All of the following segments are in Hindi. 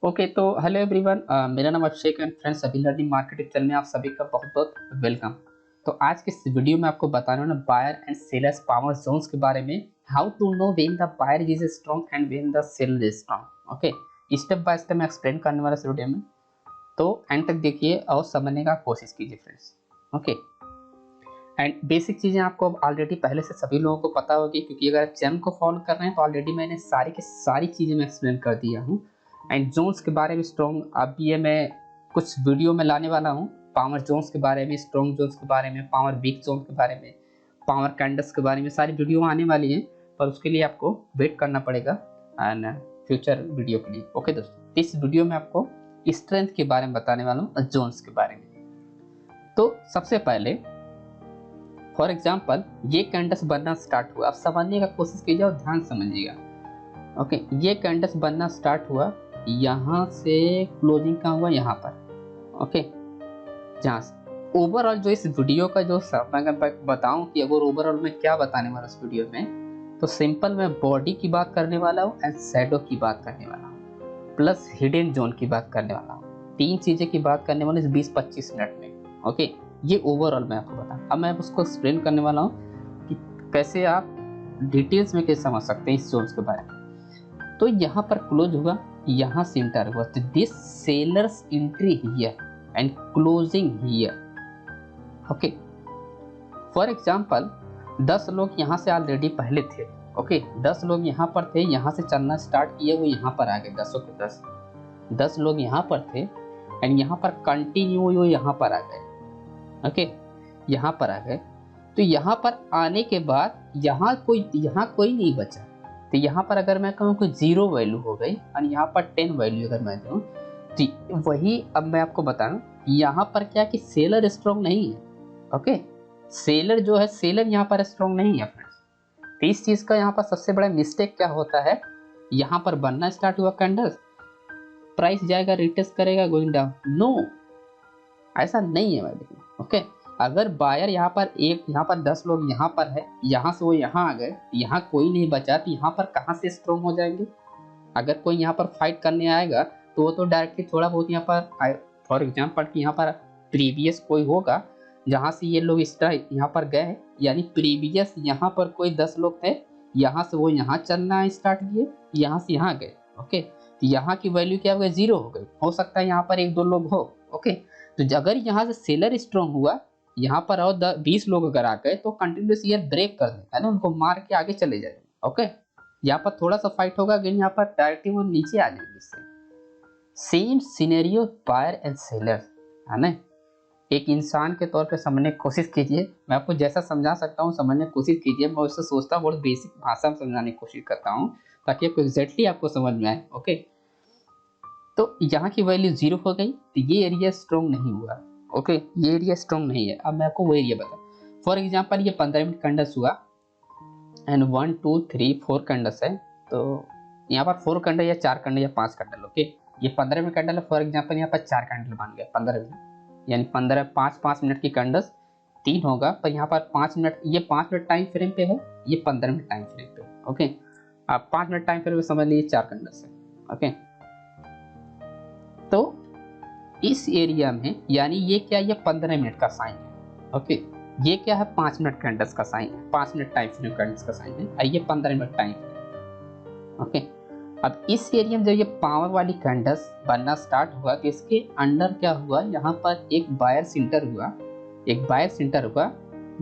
ओके तो हेलो एवरीवन, मेरा नाम अभिषेक एंड फ्रेंड्स अभी लर्निंग मार्केटिंग चैनल में आप सभी का बहुत बहुत वेलकम। तो आज के इस वीडियो में आपको बताने वाला buyer and sellers power zones के बारे में, how to know when the buyer is strong and when the seller is strong. Okay, step by step मैं एक्सप्लेन करने वाला इस वीडियो में, तो एंड तक देखिए और समझने का कोशिश कीजिए फ्रेंड्स। ओके, एंड बेसिक चीज़ें आपको ऑलरेडी पहले से सभी लोगों को पता होगी, क्योंकि अगर आप चैनल को फॉलो कर रहे हैं तो ऑलरेडी मैंने सारी की सारी चीज़ें मैं एक्सप्लेन कर दिया हूँ। एंड जोन्स के बारे में स्ट्रॉन्ग अभी ये मैं कुछ वीडियो में लाने वाला हूँ, पावर जोन्स के बारे में, स्ट्रॉन्ग जोन्स के बारे में, पावर वीक जोन के बारे में, पावर कैंडल्स के बारे में सारी वीडियो आने वाली हैं, पर उसके लिए आपको वेट करना पड़ेगा एंड फ्यूचर वीडियो के लिए। ओके दोस्तों, इस वीडियो में आपको स्ट्रेंथ के बारे में बताने वाला हूँ, जोन्स के बारे में। तो सबसे पहले फॉर एग्जाम्पल ये कैंडल्स बनना स्टार्ट हुआ, आप समझने का कोशिश कीजिए और ध्यान समझिएगा। ओके, ये कैंडल्स बनना स्टार्ट हुआ, यहाँ से क्लोजिंग का हुआ यहाँ पर। ओके, जहाँ से ओवरऑल जो इस वीडियो का जो मैं बताऊं कि अगर ओवरऑल में क्या बताने वाला इस वीडियो में, तो सिंपल मैं बॉडी की बात करने वाला हूँ एंड शैडो की बात करने वाला हूँ, प्लस हिडन जोन की बात करने वाला हूँ। तीन चीजें की बात करने वाला इस 20-25 मिनट में। ओके, ये ओवरऑल मैं आपको बता, अब मैं उसको एक्सप्लेन करने वाला हूँ कि कैसे आप डिटेल्स में कैसे समझ सकते हैं इस जोन्स के बारे में। तो यहाँ पर क्लोज हुआ, यहाँ से इंटर हुआ, तो this sellers entry here and closing here. Okay, for example 10 लोग यहाँ से ऑलरेडी पहले थे। ओके, 10 लोग यहाँ पर थे, यहाँ से चलना स्टार्ट किए, वो यहाँ पर आ गए 10 के 10 लोग यहाँ पर थे एंड यहाँ पर कंटिन्यू वो यहाँ पर आ गए। ओके, यहाँ पर आ गए, तो यहाँ पर आने के बाद यहाँ कोई नहीं बचा, तो यहाँ पर अगर मैं कहूँ कि 0 वैल्यू हो गई और यहाँ पर 10 वैल्यू अगर मैं दूँ, तो वही अब मैं आपको बता रहा हूँ यहाँ पर क्या कि सेलर स्ट्रॉन्ग नहीं है। ओके, सेलर जो है, सेलर यहाँ पर स्ट्रॉन्ग नहीं है फ्रेंड्स। तो इस चीज़ का यहाँ पर सबसे बड़ा मिस्टेक क्या होता है, यहाँ पर बनना स्टार्ट हुआ कैंडल्स, प्राइस जाएगा, रिटेस्ट करेगा, गोइंग डाउन। नो, ऐसा नहीं है भाई। देखिए, ओके, अगर बायर यहाँ पर 10 लोग यहाँ पर है, यहाँ से वो यहाँ आ गए, यहाँ कोई नहीं बचा, तो यहाँ पर कहाँ से स्ट्रॉन्ग हो जाएंगे। अगर कोई यहाँ पर फाइट करने आएगा तो वो तो डायरेक्टली थोड़ा बहुत यहाँ पर, फॉर एग्जाम्पल कि यहाँ पर प्रीवियस कोई होगा जहाँ से ये लोग यहाँ पर गए, यानी प्रीवियस यहाँ पर कोई 10 लोग थे, यहाँ से वो यहाँ चलना स्टार्ट किए, यहाँ से यहाँ गए। ओके, तो यहाँ की वैल्यू क्या हो गई, 0 हो गई। हो सकता है यहाँ पर 1-2 लोग हो। ओके, तो अगर यहाँ से सेलर स्ट्रॉन्ग हुआ, यहाँ पर और 20 लोग अगर आ गए, तो कंटिन्यूस ईयर ब्रेक कर देगा ना, उनको मार के आगे चले जाएंगे। ओके, यहाँ पर थोड़ा सा फाइट होगा, लेकिन यहाँ पर डायरेक्टली वो नीचे आ जाएंगे। इससे same scenario buyer and seller है ना। एक इंसान के तौर पे समझने की कोशिश कीजिए, मैं आपको जैसा समझा सकता हूँ समझने की कोशिश कीजिए। मैं उससे सोचता हूँ बहुत बेसिक भाषा में समझाने की कोशिश करता हूँ, ताकि आपको एग्जैक्टली आपको समझ में आए। ओके, तो यहाँ की वैल्यू 0 हो गई, तो ये एरिया स्ट्रॉन्ग नहीं हुआ। ओके, ये एरिया स्ट्रॉन्ग नहीं है। अब मैं आपको वो एरिया बता, फॉर एग्जाम्पल ये 15 मिनट कैंडल्स हुआ एंड 1 2 3 4 कैंडल्स है, तो यहाँ पर 4 कैंडल या 4 कैंडल या 5 कैंडल। ओके, ये 15 मिनट कैंडल है, फॉर एग्जाम्पल यहाँ पर 4 कैंडल बन गया 15 मिनट, यानी 5 मिनट की कैंडल्स 3 होगा, पर यहाँ पर 5 मिनट, ये 5 मिनट टाइम फ्रेम पे है, ये 15 मिनट टाइम फ्रेम पे। ओके, आप 5 मिनट टाइम फ्रेम में समझ लीजिए 4 कैंडल्स है। ओके, तो इस एरिया में, यानी ये क्या, ये 15 मिनट का साइन है। ओके, ये क्या है, 5 मिनट कैंडल्स का साइन है, 5 मिनट टाइम फ्रेम कैंडल्स का साइन है, और ये 15 मिनट टाइम फ्रेम। ओके, अब इस एरिया में जब ये पावर वाली कैंडल्स बनना स्टार्ट हुआ, तो इसके अंडर क्या हुआ, यहाँ पर एक बायर सेंटर हुआ,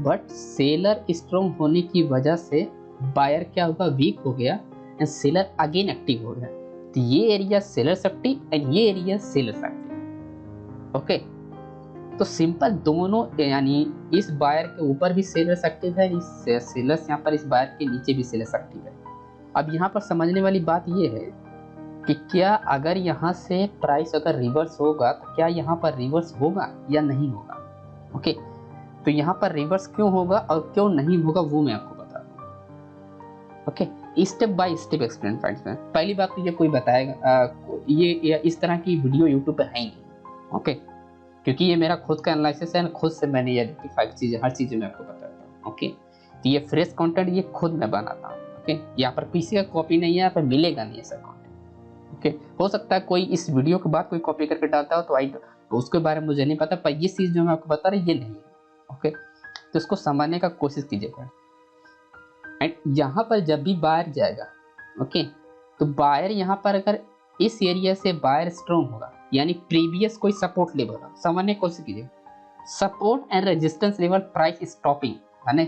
बट सेलर स्ट्रॉन्ग होने की वजह से बायर क्या हुआ, वीक हो गया एंड सेलर अगेन एक्टिव हो गया। तो ये एरिया सेलर एक्टिव एंड ये एरिया सेलर एक्टिव। ओके, तो सिंपल दोनों, यानी इस बायर के ऊपर भी सेलर्स एक्टिव है, इस सेलर्स यहाँ पर इस बायर के नीचे भी सेलर्स एक्टिव है। अब यहाँ पर समझने वाली बात ये है कि क्या अगर यहाँ से प्राइस अगर रिवर्स होगा, तो क्या यहाँ पर रिवर्स होगा या नहीं होगा। ओके, तो यहाँ पर रिवर्स क्यों होगा और क्यों नहीं होगा, वो मैं आपको बता दूँ। Okay, step by step explain friends में। पहली बात तो ये कोई बताएगा, ये इस तरह की वीडियो यूट्यूब पे है ही नहीं। ओके, क्योंकि ये मेरा खुद का एनालिसिस है, खुद से मैंने ये 5 चीज़ें, हर चीज़ मैं आपको बताता हूँ। ओके, तो ये फ्रेश कंटेंट ये खुद मैं बनाता हूँ। ओके, यहाँ पर किसी का कॉपी नहीं है, यहाँ पर मिलेगा नहीं ऐसा कंटेंट। ओके हो सकता है कोई इस वीडियो के बाद कोई कॉपी करके डालता हो तो उसके बारे में मुझे नहीं पता, पर ये चीज़ जो मैं आपको बता रहा हूँ ये नहीं है। ओके तो इसको समझने का कोशिश कीजिएगा। एंड यहाँ पर जब भी बायर जाएगा, ओके तो बायर यहाँ पर अगर इस एरिया से बायर स्ट्रॉन्ग होगा, यानी प्रीवियस कोई सपोर्ट लेवल होगा, समझने की कोशिश कीजिए। Support and resistance level price stopping, है ना।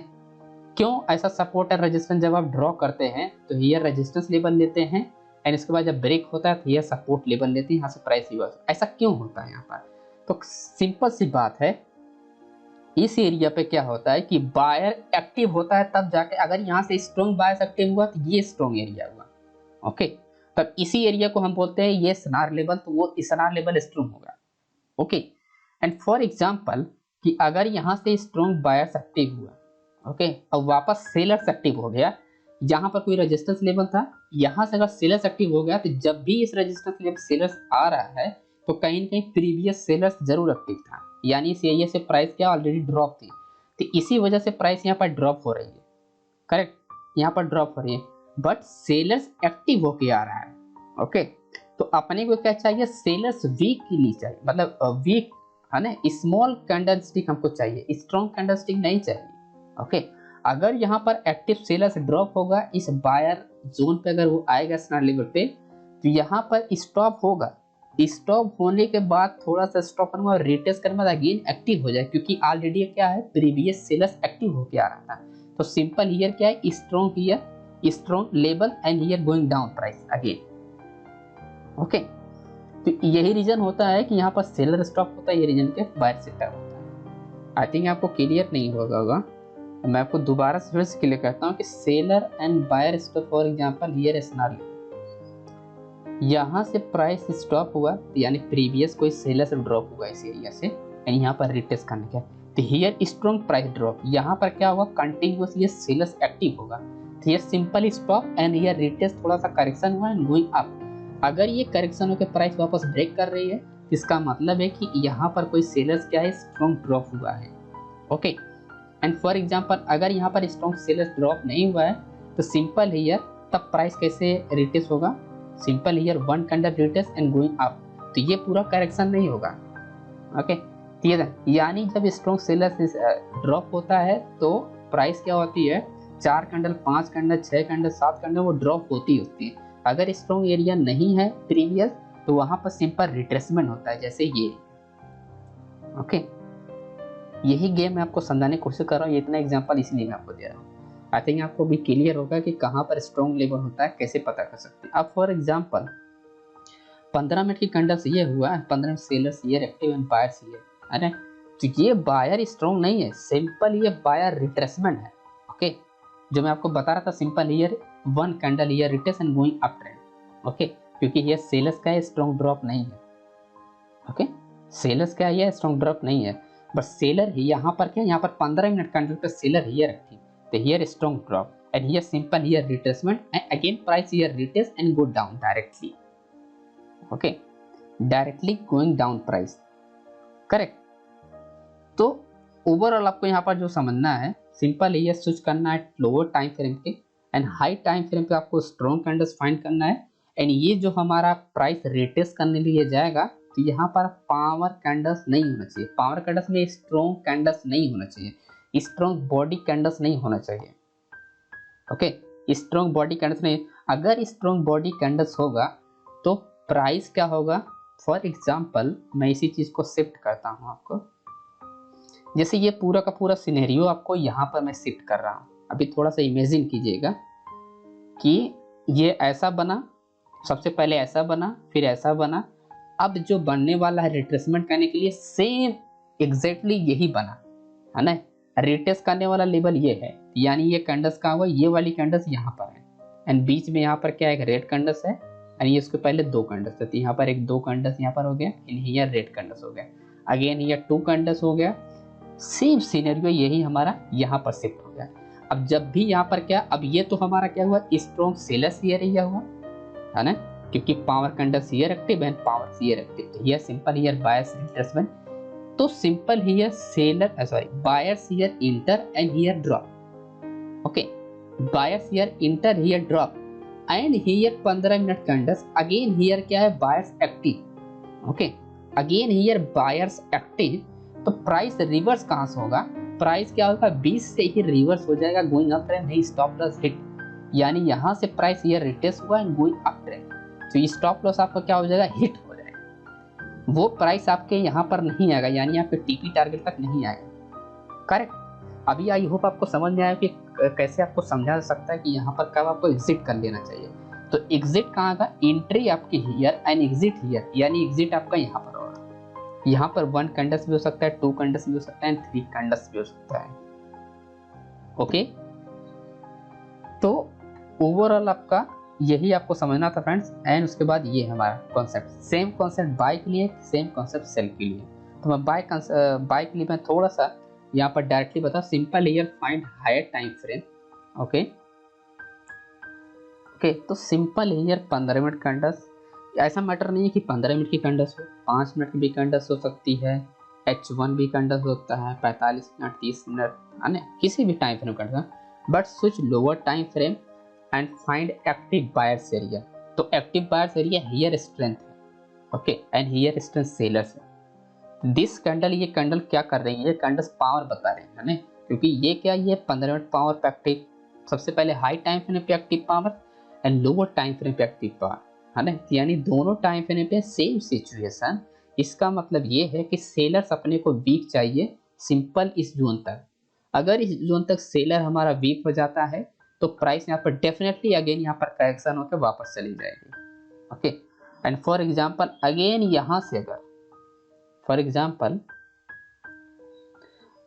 क्यों ऐसा सपोर्ट एंड रेजिस्टेंस जब आप ड्रॉ करते हैं तो हियर रेजिस्टेंस लेवल लेते हैं, एंड इसके बाद जब ब्रेक होता है तो हियर सपोर्ट लेवल लेते हैं, यहाँ से प्राइस रिवर्स। ऐसा क्यों होता है यहाँ पर? तो सिंपल सी बात है, इस एरिया पे क्या होता है कि बायर एक्टिव होता है तब जाके, अगर यहाँ से स्ट्रॉन्ग बायर्स एक्टिव हुआ तो ये स्ट्रॉन्ग एरिया हुआ। ओके तब इसी एरिया को हम बोलते हैं ये स्नार लेवल, तो वो स्नार लेवल स्ट्रॉन्ग होगा। ओके एंड फॉर एग्जांपल कि अगर यहाँ से स्ट्रॉन्ग बायर्स एक्टिव हुआ, ओके अब वापस सेलर्स एक्टिव हो गया, यहाँ पर कोई रेजिस्टेंस लेवल था, यहाँ से अगर सेलर्स एक्टिव हो गया तो जब भी इस रेजिस्टेंस लेवल सेलर्स आ रहा है तो कहीं ना कहीं प्रीवियस सेलर्स जरूर एक्टिव था, यानी इस एरिया से प्राइस क्या ऑलरेडी ड्रॉप थी, तो इसी वजह से प्राइस यहाँ पर ड्रॉप हो रही है। करेक्ट, यहाँ पर ड्रॉप हो रही है, बट सेलर्स एक्टिव होके आ रहा है। ओके तो अपने को क्या चाहिए? सेलर्स वीक के लिए चाहिए, मतलब वीक है ना, स्मॉल कैंडलस्टिक हमको चाहिए, स्ट्रॉन्ग कैंडलस्टिक नहीं चाहिए। ओके अगर यहाँ पर एक्टिव सेलर्स ड्रॉप होगा इस बायर जोन पे, अगर वो आएगा स्नार लेवल पे, तो यहाँ पर स्टॉप होगा, स्टॉप होने के बाद थोड़ा सा स्टॉप करने और रिटेस्ट करने बाद अगेन एक्टिव हो जाए, क्योंकि ऑलरेडी क्या है प्रीवियस सेलर्स एक्टिव होके आ रहा था। तो सिंपल हियर क्या है, strong here, strong level and here going down price again. Okay तो यही रीजन होता है कि यहाँ पर सेलर स्टॉप होता है, ये रीजन के बायर सेक्टर होता है। आई थिंक आपको क्लियर नहीं होगा, मैं आपको दोबारा से फिर से क्लियर करता हूँ कि seller and buyer stop, for example here स्नार लेवल, यहाँ से प्राइस स्टॉप हुआ यानी प्रीवियस कोई सेलर से ड्रॉप हुआ इस एरिया से, एंड यहाँ पर रिटेस्ट करने का, तो हियर स्ट्रॉन्ग प्राइस ड्रॉप, यहाँ पर क्या हुआ कंटिन्यूअस ये सेलर्स एक्टिव होगा, तो ये simple stop and here retest, थोड़ा सा करेक्शन हुआ एंड गोइंग अप। अगर ये करेक्शन होकर प्राइस वापस ब्रेक कर रही है, इसका मतलब है कि यहाँ पर कोई सेलर्स क्या है स्ट्रॉन्ग ड्रॉप हुआ है। ओके एंड फॉर एग्जांपल अगर यहाँ पर स्ट्रॉन्ग सेलर्स ड्रॉप नहीं हुआ है तो सिंपल हियर तब प्राइस कैसे रिटेस्ट होगा, simple here one candle retest and going up, तो ये पूरा करेक्शन नहीं होगा। ओके ठीक है, यानी जब स्ट्रॉन्ग सेलर्स ड्रॉप होता है तो प्राइस क्या होती है, 4 कैंडल 5 कैंडल 6 कैंडल 7 कैंडल वो ड्रॉप होती है। अगर स्ट्रॉन्ग एरिया नहीं है प्रीवियस तो वहां पर सिंपल रिट्रेसमेंट होता है, जैसे ये। ओके यही गेम मैं आपको समझाने की कोशिश कर रहा हूँ, ये इतना एग्जांपल इसलिए मैं आपको दे रहा हूँ। आई थिंक आपको भी क्लियर होगा कि कहाँ पर स्ट्रॉन्ग लेवल होता है, कैसे पता कर सकते हैं। अब फॉर एग्जांपल 15 मिनट की कैंडल्स ये हुआ, 15 सेलर्स ये एक्टिव एंड बायर्स ये, अरे तो ये बायर स्ट्रॉन्ग नहीं है, सिंपल ये बायर रिट्रेसमेंट है। ओके जो मैं आपको बता रहा था, simple here one candle here retest and going up trend. Okay क्योंकि ये सेलर्स का स्ट्रॉन्ग ड्रॉप नहीं है। ओके सेलर्स का ये स्ट्रॉन्ग ड्रॉप नहीं है, बट सेलर ही यहाँ पर क्या, यहाँ पर 15 मिनट कैंडल पे सेलर हियर एक्टिव, तो here strong drop and here simple here retracement and again price here retest and go down directly. Okay directly going down price, correct. तो ओवरऑल आपको यहाँ पर जो समझना है, सिंपल ये स्विच करना है लोअर टाइम फ्रेम पे एंड हाई टाइम फ्रेम पे आपको स्ट्रॉन्ग कैंडल्स फाइंड करना है, एंड ये जो हमारा प्राइस रिटेस्ट करने लिए जाएगा तो यहाँ पर पावर कैंडल्स नहीं होना चाहिए, पावर कैंडल्स में स्ट्रॉन्ग कैंडल्स नहीं होना चाहिए, स्ट्रॉन्ग बॉडी कैंडल्स नहीं होना चाहिए। ओके स्ट्रॉन्ग बॉडी कैंडल्स नहीं, अगर स्ट्रॉन्ग बॉडी कैंडल्स होगा तो प्राइस क्या होगा, फॉर एग्जाम्पल मैं इसी चीज को शिफ्ट करता हूँ आपको, जैसे ये पूरा का पूरा सिनेरियो आपको यहाँ पर मैं शिफ्ट कर रहा हूँ। अभी थोड़ा सा इमेजिन कीजिएगा कि ये ऐसा बना, सबसे पहले ऐसा बना, फिर ऐसा बना, अब जो बनने वाला है रिट्रेसमेंट करने के लिए सेम एग्जैक्टली यही बना है ना, रिटेस्ट करने वाला लेवल ये है, यानी ये कैंडल्स कहाँ हुआ, ये वाली कैंडल्स यहाँ पर है, एंड बीच में यहाँ पर क्या एक रेड कैंडल्स है, एंड ये उसके पहले 2 कैंडल्स है, तो यहाँ पर एक 2 कैंडल्स यहाँ पर हो गया, एंड हियर रेड कैंडल्स हो गया, अगेन हियर 2 कैंडल्स हो गया, सेम सिनेरियो यही हमारा यहाँ पर शिफ्ट हो गया। अब जब भी यहाँ पर क्या, अब ये तो हमारा क्या हुआ, स्ट्रॉन्ग सेलर्स हियर हुआ है ना, क्योंकि power candles here active and power here active, here simple here buyers retracement, तो simple here seller sorry buyers here enter and here drop. Okay buyers here enter here drop and here 15 minute candles, again here क्या है, buyers active. Okay, again here buyers active, तो प्राइस रिवर्स कहां से होगा, प्राइस क्या होगा 20 से ही रिवर्स हो जाएगा, गोइंग अप ट्रेंड, नहीं स्टॉप लॉस हिट, यानी यहां से प्राइस हियर रिटेस्ट हुआ एंड गोइंग अप ट्रेंड, तो ये स्टॉप लॉस आपका क्या हो जाएगा, हिट हो जाएगा, वो प्राइस आपके यहाँ पर नहीं आएगा, यानी आपके टीपी टारगेट तक नहीं आएगा। करेक्ट। अभी आई होप आपको समझ में आया कि कैसे आपको समझा सकता है कि यहाँ पर कब आपको एग्जिट कर लेना चाहिए। तो एग्जिट कहाँ का, एंट्री आपकी हियर एंड एग्जिट हियर, यानी एग्जिट आपका यहाँ पर होगा। यहाँ पर 1 कैंडल्स भी हो सकता है, 2 कैंडल्स भी हो सकता है, 3 कैंडल्स भी हो सकता है। ओके, तो ओवरऑल आपका यही आपको समझना था फ्रेंड्स। एंड उसके बाद ये हमारा कॉन्सेप्ट, सेम कॉन्सेप्ट बाय के लिए, सेम कॉन्सेप्ट सेल के लिए। तो मैं बाय के लिए मैं थोड़ा सा यहाँ पर डायरेक्टली बता, simple here find higher time frame. Okay okay, तो सिंपल हियर 15 मिनट कैंडल्स, ऐसा मैटर नहीं है कि 15 मिनट की कैंडल्स हो, 5 मिनट की भी कैंडल्स हो सकती है, H1 भी कैंडल्स होता है, 45 मिनट, 30 मिनट, है ना, किसी भी time frame candle, but switch lower time frame and find active buyers area. तो active buyers area here strength है, okay, and here strength sellers है। दिस कैंडल, ये कैंडल क्या कर रही है, ये कैंडल्स पावर बता रहे हैं ना, क्योंकि ये क्या, ये 15 मिनट पावर पे एक्टिव, सबसे पहले हाई टाइम फ्रेम पे active power and lower time frame पे एक्टिव पावर, है ना, यानी दोनों टाइम फ्रेम पे सेम सिचुएशन। इसका मतलब ये है कि सेलर्स अपने को वीक चाहिए सिंपल इस जोन तक, अगर इस जोन तक सेलर हमारा वीक हो जाता है तो प्राइस यहाँ पर डेफिनेटली अगेन यहाँ पर करेक्शन होकर वापस चली जाएगी। Okay, and for example again यहाँ से अगर फॉर एग्जांपल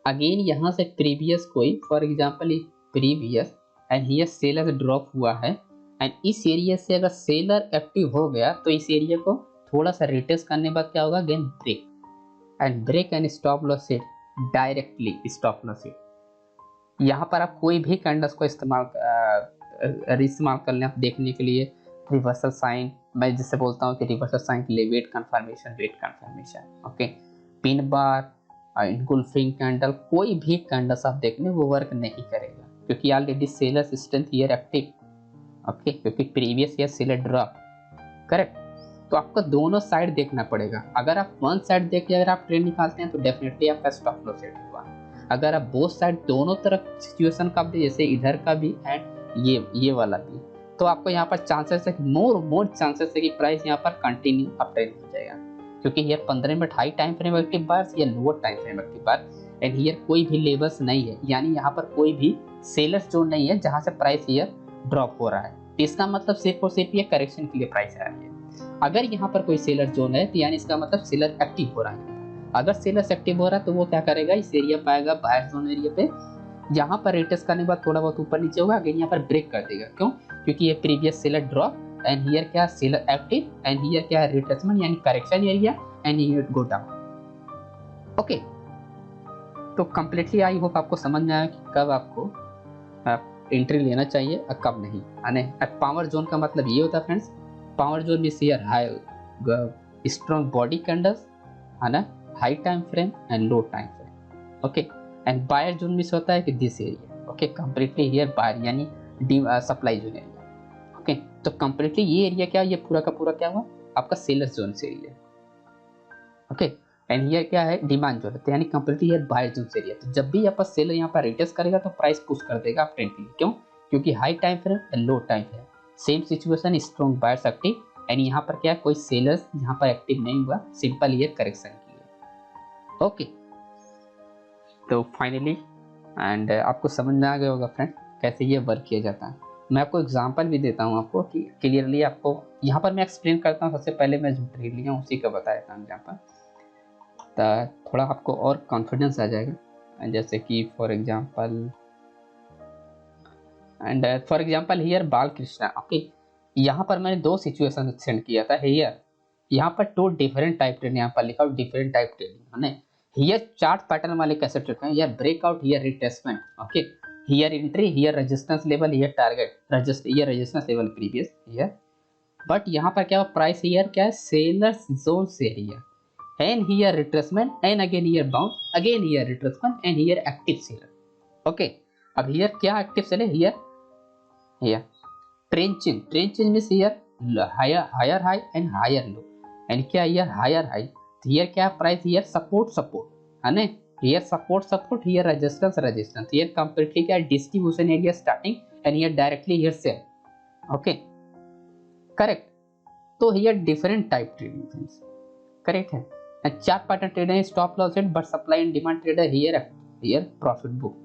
अगेन यहाँ से प्रीवियस कोई, for example previous and here seller drop हुआ है एंड इस एरिया से अगर सेलर एक्टिव हो गया तो इस एरिया को थोड़ा सा रिटेस्ट करने के बाद क्या होगा, again break and stop loss hit, directly stop loss hit. यहाँ पर आप कोई भी कैंडल्स को इस्तेमाल कर लें आप देखने के लिए, रिवर्सल साइन, मैं जिससे बोलता हूँ कि रिवर्सल साइन के लिए wait confirmation, okay, pin bar, engulfing candle, कोई भी कैंडल्स आप देख लें वो वर्क नहीं करेगा, क्योंकि already seller strength here active, okay, क्योंकि previous year seller drop. Correct. तो आपको दोनों साइड देखना पड़ेगा, अगर आप वन साइड देख के अगर आप ट्रेंड निकालते हैं तो डेफिनेटली आपका स्टॉप लॉस हिट होगा। अगर आप बोथ साइड दोनों तरफ सिचुएशन का भी, जैसे इधर का भी एंड ये वाला भी, तो आपको यहाँ पर चांसेस है, मोर चांसेस है कि प्राइस यहाँ पर कंटिन्यू अप ट्रेंड हो जाएगा, क्योंकि here 15 minute high time frame active bars या lower time frame active bar and here कोई भी लेवल्स नहीं है, यानी यहाँ पर कोई भी सेलर्स जोन नहीं है जहाँ से प्राइस हियर ड्रॉप हो रहा है। इसका मतलब सिर्फ और सिर्फ ये करेक्शन के लिए प्राइस आ रही है। अगर यहाँ पर कोई सेलर जोन है तो यानी इसका मतलब सेलर एक्टिव हो रहा है। अगर सेलर एक्टिव हो रहा है तो वो क्या करेगा, इस एरिया पाएगा बायर जोन एरिया पे, यहाँ पर रिटेस्ट करने के बाद थोड़ा बहुत ऊपर नीचे होगा, अगेन यहाँ पर ब्रेक कर देगा। क्यों? क्योंकि ये previous seller drop and here क्या, सेलर एक्टिव एंड हियर क्या है, रिट्रेसमेंट यानी correction area and here go down. Okay, तो कंप्लीटली आई होप आपको समझ में आया कि कब आपको एंट्री लेना चाहिए और कब नहीं। यानी पावर जोन का मतलब ये होता है फ्रेंड्स, पावर जोन में here high strong body candles, है ना, high time frame and low time frame. Okay, and buyer zone में होता है कि this area, okay, completely here buyer यानी सप्लाई जोन एरिया। ओके, तो कंप्लीटली ये एरिया क्या, ये पूरा का पूरा क्या हुआ आपका सेलर जोन से एरिया। ओके, एंड हियर क्या है, डिमांड जोन, तो यानी कंप्लीटली हियर बायर जोन से एरिया। तो जब भी आपका सेलर यहाँ पर रिटेस्ट करेगा तो प्राइस पुश कर देगा आप ट्रेंड के लिए। क्यों? क्योंकि high time frame and low time frame same situation, strong buyers active and यहाँ पर क्या है, कोई सेलर्स यहाँ पर एक्टिव नहीं हुआ, सिंपल हियर करेक्शन के लिए। ओके, तो फाइनली एंड आपको समझ में आ गया होगा फ्रेंड कैसे ये वर्क किया जाता है। मैं आपको एग्जांपल भी देता हूँ आपको कि क्लियरली आपको यहाँ पर मैं एक्सप्लेन करता हूँ। सबसे पहले मैं जो ट्रेड लिया उसी का बताया था एग्जाम्पल, तो थोड़ा आपको और कॉन्फिडेंस आ जाएगा। जैसे कि for example here Balkrishna. Okay, यहाँ पर मैंने दो सिचुएशन सेंड किया था। हियर यहाँ पर टू डिफरेंट टाइप ट्रेड, यहाँ पर लिखा डिफरेंट टाइप ट्रेड है। हियर चार्ट पैटर्न वाले कैसे ट्रेड हैं, here breakout, here retestment, okay, here entry, here resistance level, here target, here resistance level previous here. But यहाँ पर क्या प्राइस हियर क्या है, सेलर्स जोन से area and here retracement and again here bound, again here retracement and here active seller. Okay, अब हियर क्या active seller, here trend change means here higher high and higher low, and क्या हियर हायर हाई, हियर क्या प्राइस, हियर सपोर्ट है ना, here support here resistance, here completely क्या distribution area starting and here directly here sell, okay correct. तो here different type trading correct है, and chart pattern trader stop loss and but supply and demand trader here profit book.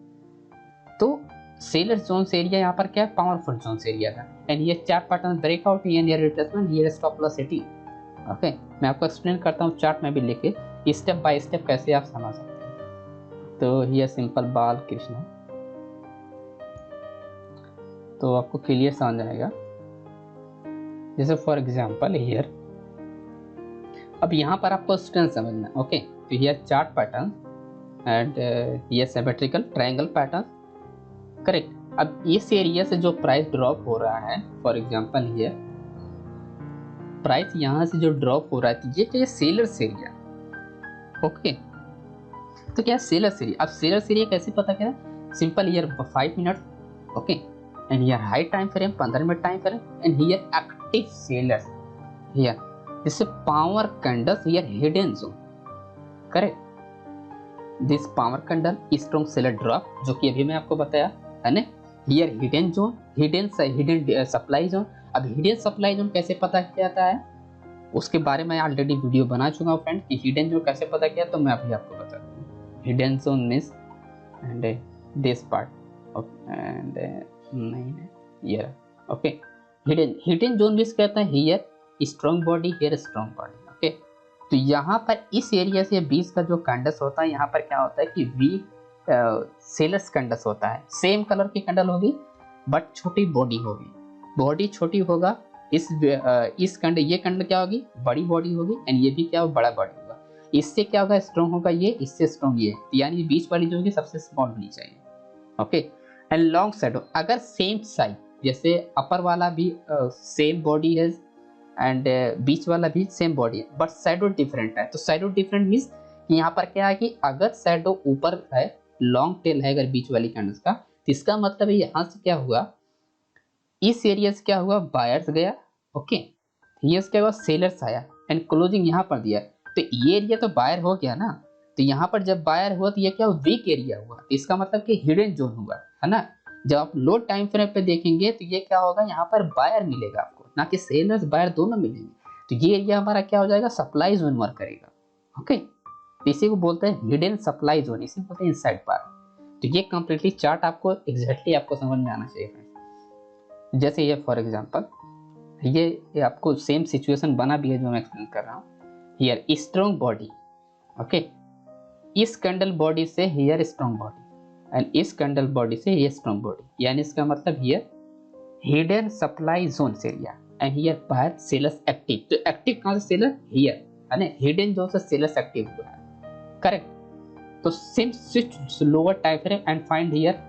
तो सेलर जोन्स एरिया यहाँ पर क्या है, पावरफुल जोन्स एरिया था, एंड ये chart pattern breakout here retracement here stop loss setting. Okay मैं आपको एक्सप्लेन करता हूँ चार्ट में भी लेके स्टेप बाय स्टेप कैसे आप समझ सकते हैं। तो हियर सिंपल बाल कृष्ण, तो आपको क्लियर समझ आएगा। जैसे फॉर एग्जांपल हियर, अब यहाँ पर आपको स्ट्रेंथ समझना है, ओके। तो here chart pattern and here symmetrical triangle pattern, correct. अब इस एरिया से जो प्राइस ड्रॉप हो रहा है, फॉर एग्जांपल हियर प्राइस यहाँ से जो ड्रॉप हो रहा है, तो ये क्या सेलर्स एरिया, ओके। तो क्या सेलर्स एरिया, अब सेलर्स एरिया कैसे पता करें, simple here 5 minute, okay, and here high time frame 15 minute time frame, and here active sellers here, जैसे power candles here hidden zone, correct. This power candle strong seller drop, जो कि अभी मैं आपको बताया है ना, here hidden zone, hidden supply zone. अब हिडन सप्लाई जोन कैसे पता किया जाता है, उसके बारे में ऑलरेडी वीडियो बना चुका हूँ फ्रेंड, कि हिडन जोन कैसे पता किया, तो मैं अभी आपको बताता हूँ। Hidden zone means and this part and नहीं here, okay. Hidden zone means कहता है here strong body, here strong body, okay. तो यहाँ पर इस एरिया से 20 का जो कैंडल्स होता है, यहाँ पर क्या होता है कि वीक सेलर्स कैंडल्स होता है, सेम कलर की कैंडल होगी बट छोटी बॉडी होगी, बॉडी छोटी होगा। इस कैंडल, ये कैंडल क्या होगी, बड़ी बॉडी होगी, एंड ये भी क्या होगा, बड़ा बॉडी होगा। इससे क्या होगा, स्ट्रॉन्ग होगा ये, इससे स्ट्रॉन्ग ये, यानी बीच वाली जो होगी सबसे स्मॉल होनी चाहिए, ओके। एंड लॉन्ग शैडो, अगर सेम साइज, जैसे अपर वाला भी सेम बॉडी है एंड बीच वाला भी सेम बॉडी है, बट शैडो डिफरेंट है। तो शैडो डिफरेंट मींस कि यहाँ पर क्या है कि अगर शैडो ऊपर है, लॉन्ग टेल है अगर बीच वाली कैंडल्स का, तो इसका मतलब है यहाँ से क्या हुआ, इस एरिया से क्या हुआ, बायर्स गया, ओके, ये क्या हुआ, सेलर्स आया एंड क्लोजिंग यहाँ पर दिया, तो ये एरिया तो बायर हो गया ना। तो यहाँ पर जब बायर हुआ तो ये क्या वीक एरिया हुआ, तो इसका मतलब कि हिडन जोन हुआ, है ना। जब आप लो टाइम फ्रेम पे देखेंगे तो ये क्या होगा, यहाँ पर बायर मिलेगा आपको, ना कि सेलर्स बायर दोनों मिलेंगे। तो ये एरिया हमारा क्या हो जाएगा, सप्लाई जोन वर्क करेगा, ओके। तो इसी को बोलते हैं हिडन सप्लाई जोन, इसी को बोलते हैं इनसाइड पार्ट। तो ये कंप्लीटली चार्ट आपको एग्जैक्टली आपको समझ में आना चाहिए फ्रेंड्स। जैसे ये फॉर एग्जांपल, ये आपको सेम सिचुएशन बना भी है जो मैं एक्सप्लेन कर रहा हूँ। हियर स्ट्रॉन्ग बॉडी, ओके, इस कैंडल बॉडी से हियर स्ट्रॉन्ग बॉडी, एंड इस कैंडल बॉडी से ये स्ट्रॉन्ग बॉडी, यानी इसका मतलब here hidden supply zone area, and here buyer sellers active. तो एक्टिव कहाँ से, सेलर हियर, है ना, हिडन जोन से सेलर्स एक्टिव हुआ है, करेक्ट। तो सिम switch lower time frame and find here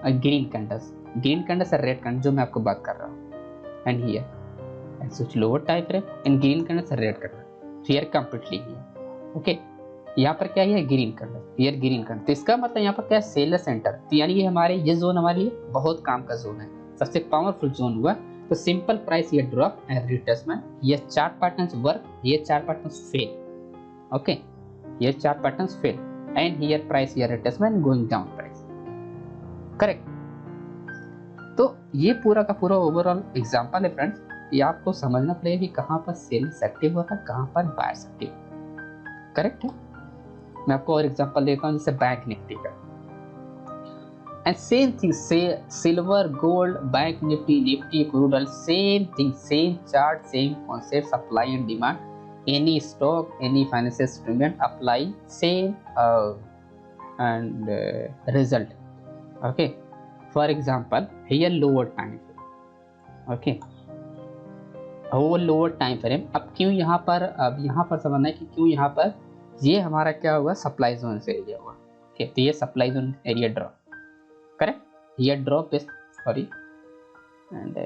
green candles, green candles और रेड कैंडल जो मैं आपको बात कर रहा हूँ, and here and switch lower time frame and green candles और red candle, here completely here, okay. यहाँ पर क्या है, green candle, here green candle, तो इसका मतलब यहाँ पर क्या है, सेलर सेंटर। तो यानी ये हमारे ये जोन हमारे लिए बहुत काम का जोन है, सबसे पावरफुल जोन हुआ। तो सिंपल प्राइस ये ड्रॉप एंड रिट्रेसमेंट, ये चार्ट पैटर्न्स वर्क, ये चार्ट पैटर्न्स फेल, ओके, ये chart patterns fail, and here price here retracement going down price, correct. तो ये पूरा का पूरा ओवरऑल एग्जांपल है फ्रेंड्स, ये आपको समझना पड़ेगा कि कहाँ पर सेल्स एक्टिव हुआ था, कहाँ पर बायर्स एक्टिव, करेक्ट है। मैं आपको और एग्जांपल देता हूँ, जैसे बैंक निफ्टी का, एंड सेम थिंग से silver gold bank Nifty crude oil, same thing, same chart, same concept, supply and demand, any stock, any financial instrument apply same and result, okay. For example, here lower time frame, okay, वो lower time frame। अब क्यों यहाँ पर, अब यहाँ पर समझना है कि क्यों यहाँ पर ये हमारा क्या हुआ, सप्लाई जोन से एरिया हुआ, okay। तो ये supply zone area drop, correct, ये drop is sorry, and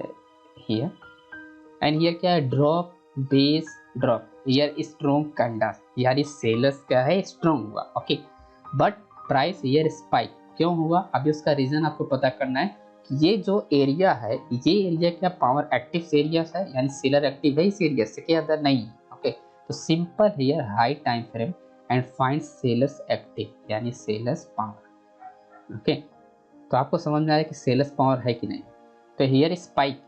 here क्या है, drop base drop, here strong candles, यानी सेलर्स क्या है, स्ट्रॉन्ग हुआ, okay. But price here spike क्यों हुआ, अभी उसका रीजन आपको पता करना है। ये जो एरिया है, ये एरिया क्या पावर एक्टिव एरिया है, यानी सेलर एक्टिव है इस एरिया से, क्या अदर नहीं है। ओके, तो simple here high time frame and find sellers active, यानी सेलर्स पावर। ओके, तो आपको समझ में आया कि सेलर्स पावर है कि नहीं। तो here spike,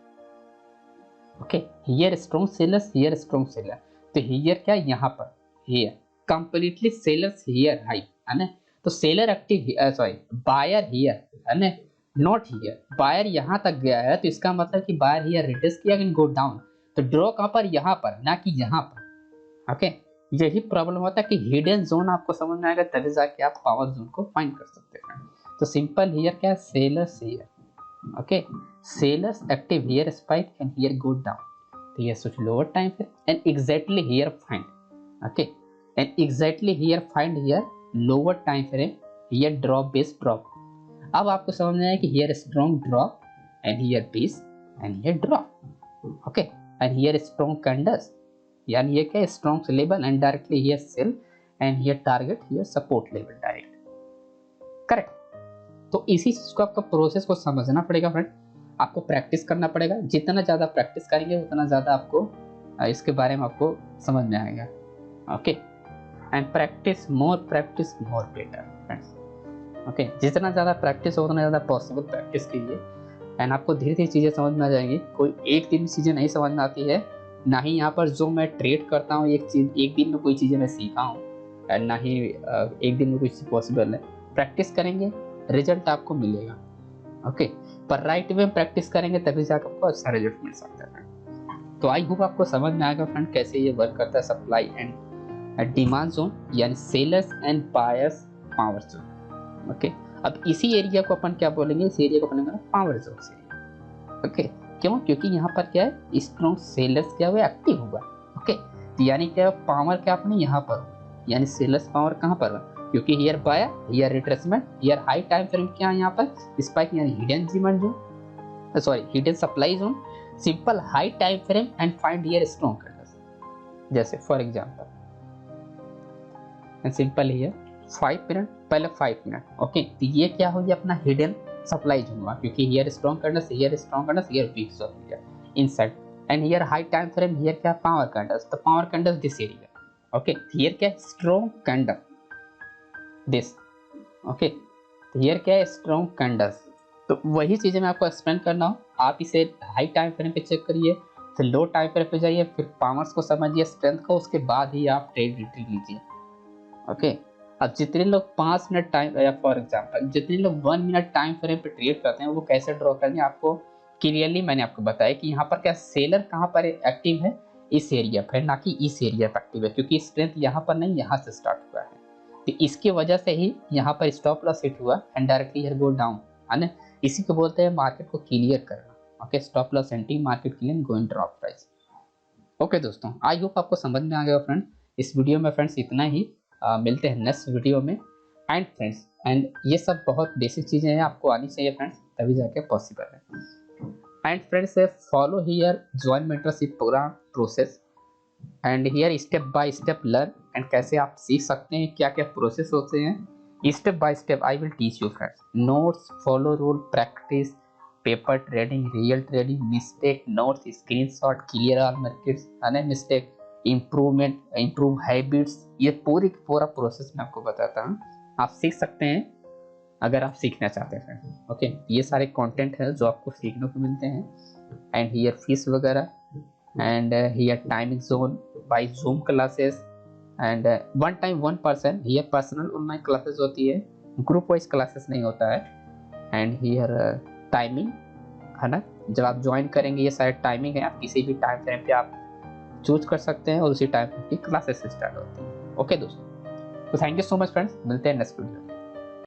okay, here strong sellers, here strong seller. तो हियर क्या, यहाँ पर here completely sellers here high, है ना। तो seller active, sorry buyer here, है ना, नॉट हियर। बायर यहाँ तक गया है, तो इसका मतलब कि बायर हियर रिड्यूस किया, गो डाउन। तो ड्रॉ कहाँ पर, यहाँ पर, ना कि यहाँ पर। ओके, यही प्रॉब्लम होता है कि हिडन जोन आपको समझ में आएगा, तभी जाके आप पावर जोन को फाइंड कर सकते हैं। तो सिंपल हियर क्या है, sellers here, okay, sailors active here spike and here go down, तो ये switch lower time frame and exactly here find, okay, and exactly here find here lower time frame, here drop base drop। अब आपको समझ में आया कि here strong drop and here base and here drop, okay, and here strong candles, यानी ये क्या strong level and directly here sell and here target here support level direct, correct. तो इसी चीज को आपका प्रोसेस को समझना पड़ेगा फ्रेंड, आपको प्रैक्टिस करना पड़ेगा। जितना ज़्यादा प्रैक्टिस करेंगे उतना ज़्यादा आपको इसके बारे में आपको समझ में आएगा। Okay, and practice more better friends. Okay, जितना ज़्यादा प्रैक्टिस हो उतना ज़्यादा पॉसिबल प्रैक्टिस कीजिए, एंड आपको धीरे धीरे चीज़ें समझ में आ जाएंगी। कोई एक दिन में चीज़ें नहीं समझ में आती है, ना ही यहाँ पर जो मैं ट्रेड करता हूँ एक दिन में कोई चीज़ें मैं सीखा हूँ, एंड ना ही एक दिन में कुछ पॉसिबल है। प्रैक्टिस करेंगे रिजल्ट आपको मिलेगा। ओके, पर राइट वे में प्रैक्टिस करेंगे तभी जाकर आपको अच्छा रिजल्ट मिल सकता है। तो आई होप आपको समझ में आएगा फ्रेंड कैसे ये वर्क करता है सप्लाई एंड डिमांड जोन, यानी sellers and buyers power zone. Okay, अब इसी एरिया को अपन क्या बोलेंगे, इस एरिया को अपन पावर जोन एरिया। ओके, क्यों, क्योंकि यहाँ पर क्या है, स्ट्रॉन्ग सेलर्स क्या हुआ, एक्टिव हुआ। ओके, यानी क्या पावर क्या अपने यहाँ पर, यानी सेलर्स पावर कहाँ पर, क्योंकि here buyer, here retracement, here high time frame क्या है यहाँ पर स्पाइक, यानी hidden demand zone, sorry hidden supply zone, simple high time frame and find here strong candles, जैसे for example and simple here 5 minute, पहले 5 मिनट। ओके, तो ये क्या हो, ये अपना हिडन सप्लाई जोन हुआ, क्योंकि here strong candles, here strong candles, here week zone here inside, and here high time frame, here क्या पावर कैंडल्स, तो power candles this area. Okay, here क्या स्ट्रॉन्ग कैंडल दिस। ओके, तो हियर क्या है, स्ट्रॉन्ग कैंडल्स। तो वही चीज़ें मैं आपको एक्सप्लेन करना हो, आप इसे हाई टाइम फ्रेम पे चेक करिए, फिर लो टाइम फ्रेम पे जाइए, फिर पावर्स को समझिए, स्ट्रेंथ को, उसके बाद ही आप ट्रेड एंट्री लीजिए। ओके, अब जितने लोग 5 मिनट टाइम, या फॉर एग्जांपल जितने लोग 1 मिनट टाइम फ्रेम पे ट्रेड करते हैं, वो कैसे ड्रॉ करेंगे, आपको क्लियरली मैंने आपको बताया कि यहाँ पर क्या सेलर कहाँ पर एक्टिव है, इस एरिया पर, ना कि इस एरिया पर एक्टिव है, क्योंकि स्ट्रेंथ यहाँ पर नहीं, यहाँ से स्टार्ट हुआ है। तो इसकी वजह से ही यहाँ पर स्टॉप लॉस हिट हुआ and directly here go down, है ना। इसी को बोलते हैं मार्केट को क्लियर करना। Okay, stop loss anti market clear going drop price. Okay दोस्तों, आई होप आपको समझ में आ गया फ्रेंड। इस वीडियो में फ्रेंड्स इतना ही, मिलते हैं नेक्स्ट वीडियो में। एंड फ्रेंड्स, एंड ये सब बहुत बेसिक चीज़ें हैं, आपको आनी चाहिए फ्रेंड्स, तभी जाके पॉसिबल है। And friends, follow here join mentorship programme process and here step by step learn, and कैसे आप सीख सकते हैं, क्या क्या प्रोसेस होते हैं, step by step I will teach you friends. Notes, follow rule, practice, paper trading, real trading, mistake, notes, screenshot, clear all markets, है मिस्टेक, इम्प्रूवमेंट, इम्प्रूव हैबिट्स, ये पूरा प्रोसेस मैं आपको बताता हूँ। आप सीख सकते हैं अगर आप सीखना चाहते हैं। ओके, ये सारे कंटेंट है जो आपको सीखने को मिलते हैं, एंड हियर फीस वगैरह, and here timing zone by Zoom classes, and one time one person, here personal online classes होती है, group wise classes नहीं होता है। and here timing, है ना, जब आप ज्वाइन करेंगे ये सारे टाइमिंग है, आप किसी भी टाइम फ्रेम पे आप चूज कर सकते हैं और उसी टाइम की क्लासेस स्टार्ट होती है। ओके दोस्तों, तो thank you so much friends, मिलते हैं नेक्स्ट वीडियो में।